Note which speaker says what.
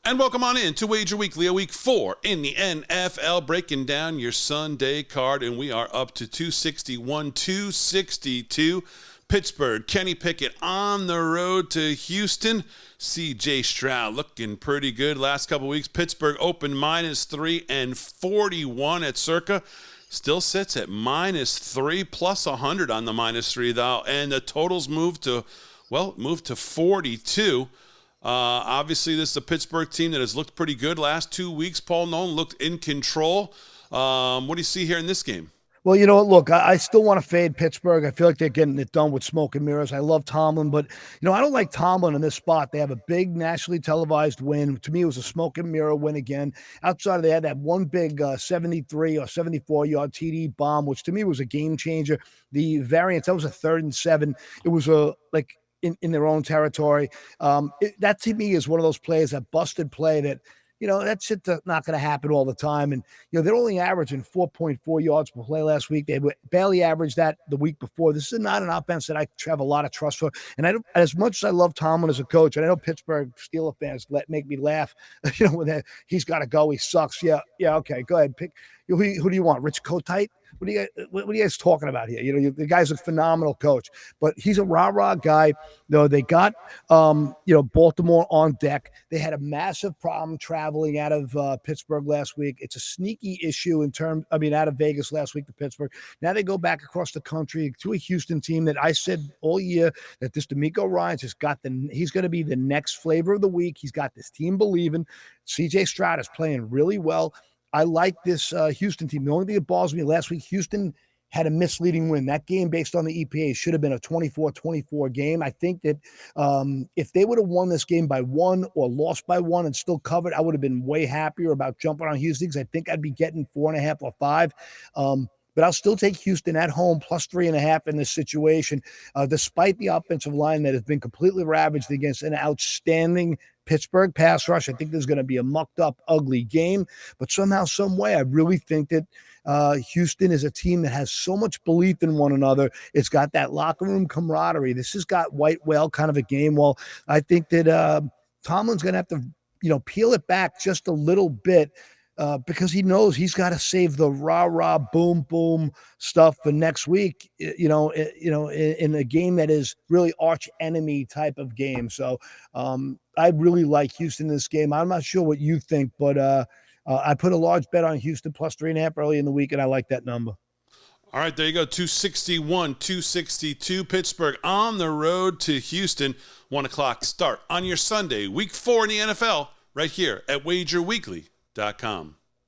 Speaker 1: And welcome on in to Wager Weekly, a week 4 in the NFL, breaking down your Sunday card, and we are up to 261, 262. Pittsburgh, Kenny Pickett on the road to Houston. C.J. Stroud looking pretty good last couple weeks. Pittsburgh opened -3 and 41 at Circa. Still sits at -3 plus 100 on the -3 though, and the totals moved to 42. Obviously, this is a Pittsburgh team that has looked pretty good last 2 weeks. Paul Nolan looked in control. What do you see here in this game?
Speaker 2: Well, you know what? Look, I still want to fade Pittsburgh. I feel like they're getting it done with smoke and mirrors. I love Tomlin, but, I don't like Tomlin in this spot. They have a big nationally televised win. To me, it was a smoke and mirror win again. Outside of they had that one big 73 or 74-yard TD bomb, which to me was a game changer. The variance, that was a 3rd and 7. It was in their own territory. That to me is one of those plays, that busted play that, that's shit not going to happen all the time. And, they're only averaging 4.4 yards per play last week. They barely averaged that the week before. This is not an offense that I have a lot of trust for. And as much as I love Tomlin as a coach, and I know Pittsburgh Steelers fans make me laugh, when he's got to go, he sucks. Yeah, okay, go ahead. Pick. Who do you want? Rich Kotite? What are you guys talking about here? The guy's a phenomenal coach, but he's a rah-rah guy. Though they got, Baltimore on deck. They had a massive problem traveling out of Pittsburgh last week. It's a sneaky issue out of Vegas last week to Pittsburgh. Now they go back across the country to a Houston team that I said all year that this DeMeco Ryans he's going to be the next flavor of the week. He's got this team believing. C.J. Stroud is playing really well. I like this Houston team. The only thing that bothers me, last week, Houston had a misleading win. That game, based on the EPA, should have been a 24-24 game. I think that if they would have won this game by 1 or lost by 1 and still covered, I would have been way happier about jumping on Houston, because I think I'd be getting 4.5 or 5. But I'll still take Houston at home plus 3.5 in this situation, despite the offensive line that has been completely ravaged against an outstanding Pittsburgh pass rush. I think there's going to be a mucked up, ugly game, but somehow, some way, I really think that Houston is a team that has so much belief in one another. It's got that locker room camaraderie. This has got white whale kind of a game. Well, I think that Tomlin's going to have to, peel it back just a little bit, because he knows he's got to save the rah-rah, boom stuff for next week, in a game that is really arch enemy type of game. So I really like Houston in this game. I'm not sure what you think, but I put a large bet on Houston plus 3.5 early in the week, and I like that number.
Speaker 1: All right, there you go, 261, 262. Pittsburgh on the road to Houston. 1 o'clock start on your Sunday, week 4 in the NFL, right here at wagerweekly.com.